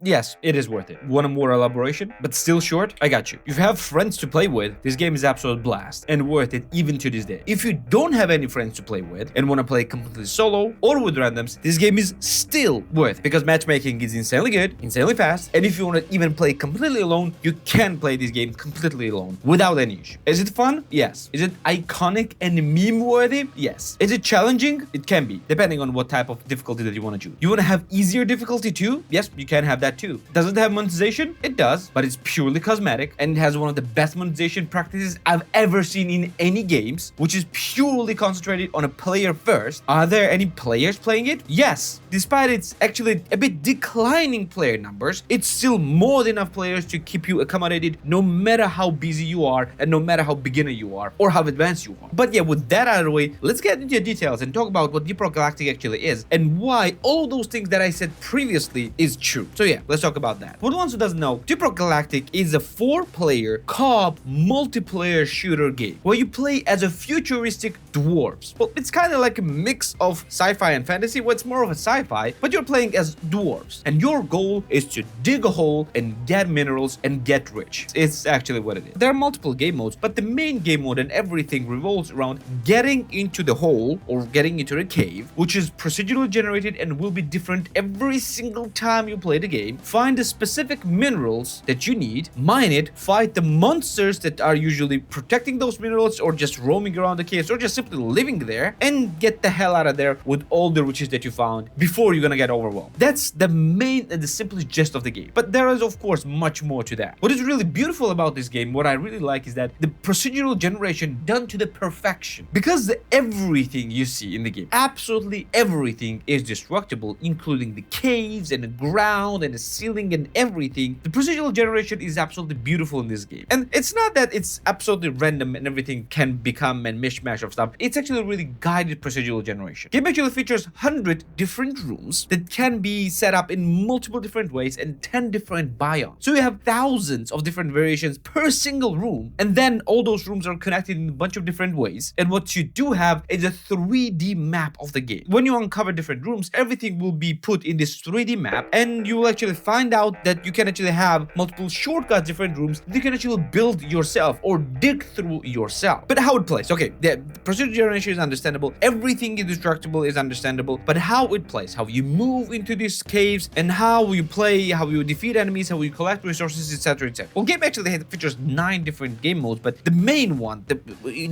Yes, it is worth it. Want a more elaboration, but still short? I got you. If you have friends to play with, this game is absolute blast and worth it even to this day. If you don't have any friends to play with and want to play completely solo or with randoms, this game is still worth it because matchmaking is insanely good, insanely fast, and if you want to even play completely alone, you can play this game completely alone without any issue. Is it fun? Yes. Is it iconic and meme worthy? Yes. Is it challenging? It can be, depending on what type of difficulty that you want to choose. You want to have easier difficulty too? Yes, you can have that too. Does it have monetization? It does, but it's purely cosmetic and it has one of the best monetization practices I've ever seen in any games, which is purely concentrated on a player first. Are there any players playing it? Yes. Despite its actually a bit declining player numbers, it's still more than enough players to keep you accommodated no matter how busy you are and no matter how beginner you are or how advanced you are. But yeah, with that out of the way, let's get into the details and talk about what Deep Rock Galactic actually is and why all those things that I said previously is true. So yeah, let's talk about that. For the ones who doesn't know, Deep Rock Galactic is a 4-player co-op multiplayer shooter game where you play as a futuristic dwarfs. Well, it's kind of like a mix of sci-fi and fantasy. Well, it's more of a sci-fi, but you're playing as dwarfs and your goal is to dig a hole and get minerals and get rich. It's actually what it is. There are multiple game modes, but the main game mode and everything revolves around getting into the hole or getting into the cave, which is procedurally generated and will be different every single time you play the game. Find the specific minerals that you need, mine it, fight the monsters that are usually protecting those minerals or just roaming around the caves or just simply living there, and get the hell out of there with all the riches that you found before you're gonna get overwhelmed. That's the main and the simplest gist of the game. But there is of course much more to that. What is really beautiful about this game, what I really like, is that the procedural generation done to the perfection. Because everything you see in the game, absolutely everything, is destructible, including the caves and the ground and the ceiling and everything. The procedural generation is absolutely beautiful in this game. And it's not that it's absolutely random and everything can become a mishmash of stuff. It's actually a really guided procedural generation. The game actually features 100 different rooms that can be set up in multiple different ways and 10 different biomes. So you have thousands of different variations per single room, and then all those rooms are connected in a bunch of different ways. And what you do have is a 3D map of the game. When you uncover different rooms, everything will be put in this 3D map, and you will actually find out that you can actually have multiple shortcuts, different rooms that you can actually build yourself or dig through yourself. But how it plays, okay, the procedural generation is understandable, everything indestructible is understandable, but how it plays, how you move into these caves and how you play, how you defeat enemies, how you collect resources, etc, etc. Well, game actually features 9 different game modes, but the main one,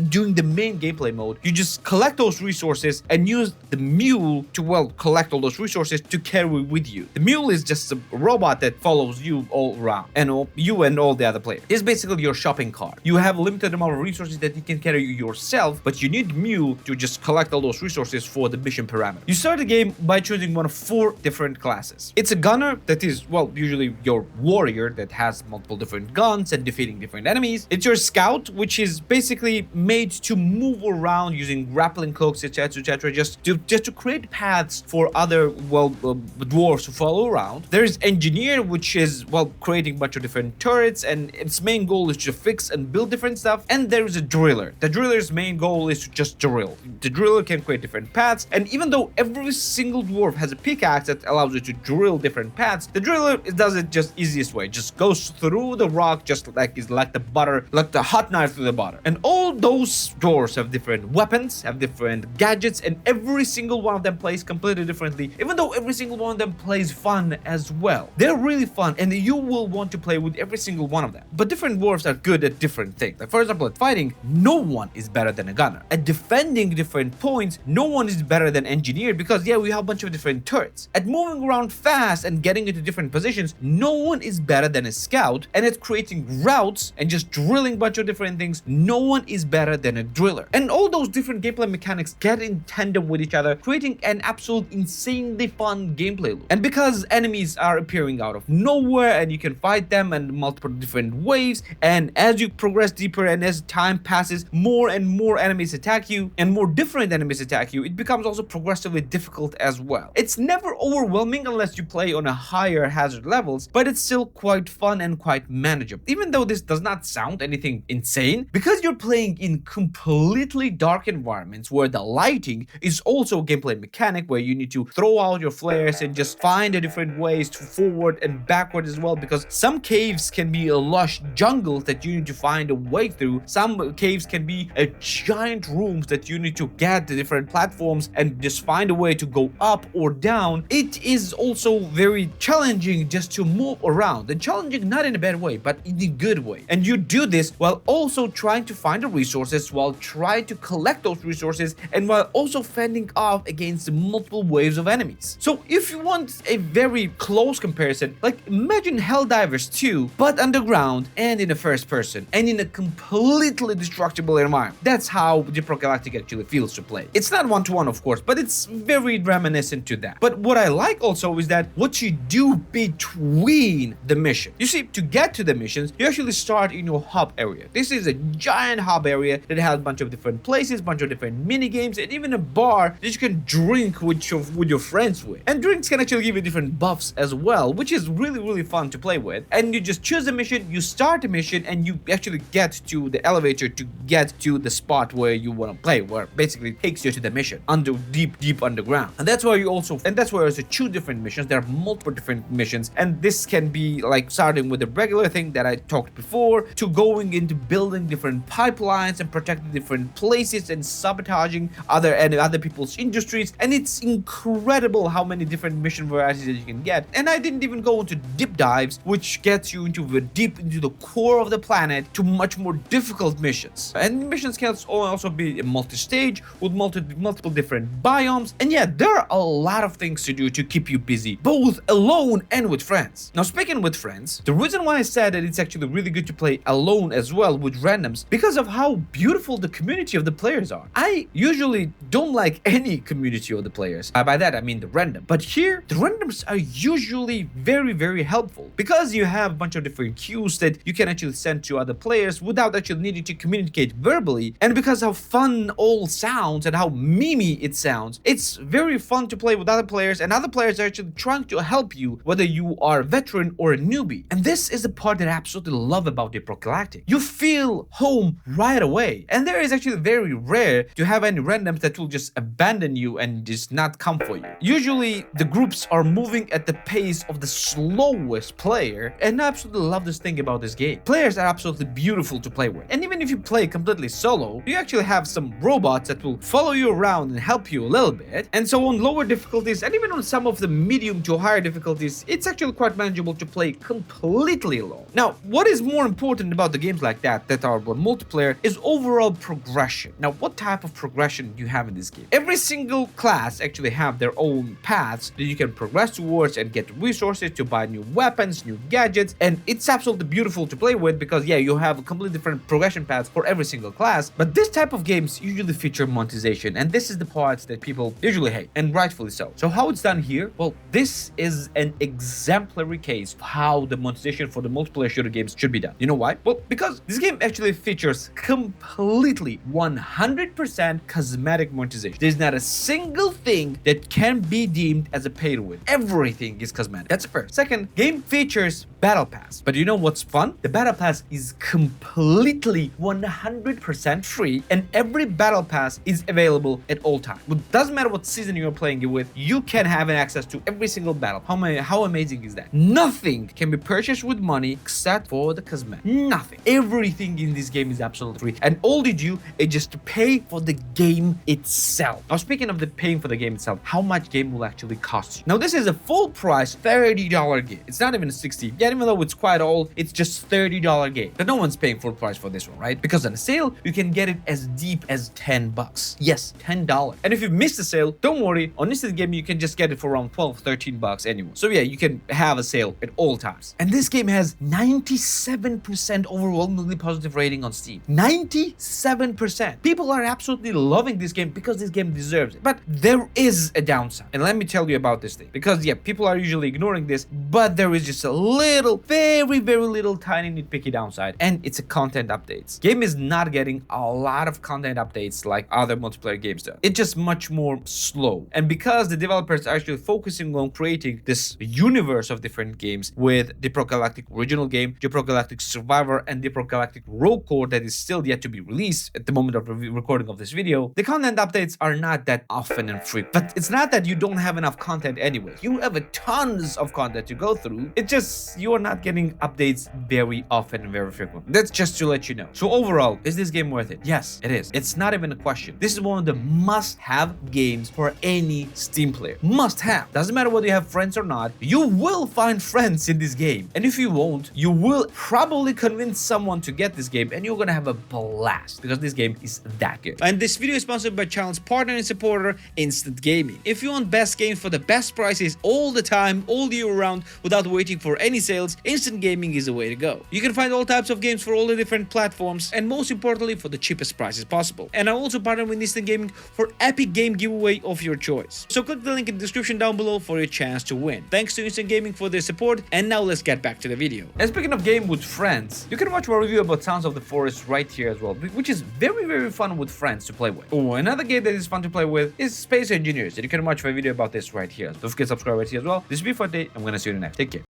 during the main gameplay mode, you just collect those resources and use the mule to, well, collect all those resources to carry with you. The mule is just a robot that follows you all around, and you and all the other players. It's basically your shopping cart. You have a limited amount of resources that you can carry yourself, but you need mule to just collect all those resources for the mission parameter. You start the game by choosing one of 4 different classes. It's a gunner, that is, well, usually your warrior that has multiple different guns and defeating different enemies. It's your scout, which is basically made to move around using grappling hooks, etc, etc, just to create paths for other, well, dwarves to follow around. There's engineer, which is, well, creating a bunch of different turrets, and its main goal is to fix and build different stuff. And there's a driller. The driller's main goal is to just drill. The driller can create different paths, and even though every single dwarf has a pickaxe that allows you to drill different paths, the driller does it just easiest way, just goes through the rock just like the butter, like the hot knife through the butter. And all those dwarves have different weapons, have different gadgets, and every single one of them plays completely differently, even though every single one of them plays fun as well. They're really fun, and you will want to play with every single one of them. But different dwarves are good at different things. Like, for example, at fighting, no one is better than a gunner. At defending different points, no one is better than engineer, because yeah, we have a bunch of different turrets. At moving around fast and getting into different positions, no one is better than a scout. And at creating routes and just drilling a bunch of different things, no one is better than a driller. And all those different gameplay mechanics get in tandem with each other, creating an absolute insanely fun gameplay loop. And because enemies are appearing out of nowhere and you can fight them in multiple different waves, and as you progress deeper and as time passes, more and more enemies attack you and more different enemies attack you, it becomes also progressively difficult as well. It's never overwhelming unless you play on a higher hazard levels, but it's still quite fun and quite manageable. Even though this does not sound anything insane, because you're playing in completely dark environments where the lighting is also a gameplay mechanic where you need to throw out your flares and just find the different ways forward and backward as well, because some caves can be a lush jungle that you need to find a way through. Some caves can be a giant rooms that you need to get the different platforms and just find a way to go up or down. It is also very challenging just to move around, and challenging not in a bad way but in a good way. And you do this while also trying to find the resources, while trying to collect those resources, and while also fending off against multiple waves of enemies. So if you want a very close comparison, like imagine Helldivers 2 but underground and in the first person and in a completely destructible environment. That's how Deep Rock Galactic actually feels to play. It's not one-to-one, of course, but it's very reminiscent to that. But what I like also is that what you do between the mission. You see, to get to the missions, you actually start in your hub area. This is a giant hub area that has a bunch of different places, bunch of different mini games, and even a bar that you can drink with your friends with. And drinks can actually give you different buffs as well, which is really fun to play with. And you just choose a mission, you start a mission, and you actually get to the elevator to get to the spot where you want to play, where basically it takes you to the mission under deep underground. And that's where there's 2 different missions. There are multiple different missions, and this can be like starting with the regular thing that I talked before to going into building different pipelines and protecting different places and sabotaging other people's industries. And it's incredible how many different mission varieties that you can get. And I didn't even go into deep dives, which gets you into the core of the planet, to much more difficult missions. And missions can also be multi-stage with multiple different biomes. And yeah, there are a lot of things to do to keep you busy, both alone and with friends. Now, speaking with friends, the reason why I said that it's actually really good to play alone as well with randoms, because of how beautiful the community of the players are. I usually don't like any community of the players. By that I mean the random. But here, the randoms are usually very helpful, because you have a bunch of different cues that you can actually send to other players without actually needing to communicate verbally. And because how fun all sounds and how memey it sounds, it's very fun to play with other players, and other players are actually trying to help you, whether you are a veteran or a newbie. And this is the part that I absolutely love about Deep Rock Galactic. You feel home right away, and there is actually very rare to have any randoms that will just abandon you and just not come for you. Usually the groups are moving at the pace of the slowest player, and I absolutely love this thing about this game. Players are absolutely beautiful to play with, and even if you play completely solo, you actually have some robots that will follow you around and help you a little bit. And so on lower difficulties, and even on some of the medium to higher difficulties, it's actually quite manageable to play completely alone. Now, what is more important about the games like that are multiplayer is overall progression. Now, what type of progression do you have in this game? Every single class actually have their own paths that you can progress towards and get resources to buy new weapons, new gadgets, and it's absolutely beautiful to play with, because yeah, you have a completely different progression paths for every single class. But this type of games usually feature monetization, and this is the parts that people usually hate, and rightfully so. So how it's done here? Well, this is an exemplary case of how the monetization for the multiplayer shooter games should be done. You know why? Well, because this game actually features completely 100% cosmetic monetization. There's not a single thing that can be deemed as a pay to win. Everything is cosmetic. That's the first. Second, game features Battle Pass. But you know what's fun? The Battle Pass is completely 100% free, and every Battle Pass is available at all times. It doesn't matter what season you're playing it with, you can have access to every single battle. How amazing is that? Nothing can be purchased with money except for the cosmetic. Nothing. Everything in this game is absolutely free, and all you do is just to pay for the game itself. Now, speaking of the paying for the game itself, how much game will actually cost you? Now, this is a full price $30 game. It's not even a $60. Yeah, even though it's quite old, it's just $30 game. But no one's paying full price for this one, right? Because on a sale, you can get it as deep as $10. Yes, $10. And if you miss the sale, don't worry. On this game, you can just get it for around $12-13 anyway. So yeah, you can have a sale at all times. And this game has 97% overwhelmingly positive rating on Steam. 97%. People are absolutely loving this game because this game deserves it. But there is a downside. And let me tell you about this thing. Because yeah, people are usually ignoring this, but there is just a little, very little tiny nitpicky downside. And it's a content updates. Game is not getting a lot of content updates like other multiplayer games do. It's just much more slow. And because the developers are actually focusing on creating this universe of different games with Deep Rock Galactic original game, Deep Rock Galactic Survivor, and Deep Rock Galactic Rogue Core that is still yet to be released at the moment of recording of this video, the content updates are not that often and frequent. But it's not that you don't have enough content anyway. You have a ton tons of content to go through. It's just you are not getting updates very often and very frequent. That's just to let you know. So overall, is this game worth it? Yes, it is. It's not even a question. This is one of the must-have games for any Steam player. Must have. Doesn't matter whether you have friends or not, you will find friends in this game. And if you won't, you will probably convince someone to get this game and you're gonna have a blast because this game is that good. And this video is sponsored by channel's partner and supporter, Instant Gaming. If you want best games for the best prices all the time, all year round, without waiting for any sales, Instant Gaming is the way to go. You can find all types of games for all the different platforms and most importantly for the cheapest prices possible. And I also partner with Instant Gaming for epic game giveaway of your choice. So click the link in the description down below for your chance to win. Thanks to Instant Gaming for their support, and now let's get back to the video. And speaking of game with friends, you can watch my review about Sounds of the Forest right here as well, which is very fun with friends to play with. Oh, another game that is fun to play with is Space Engineers, and you can watch my video about this right here. Don't forget to subscribe right here as well. This will be for today. I'm gonna see you in the next. Take care.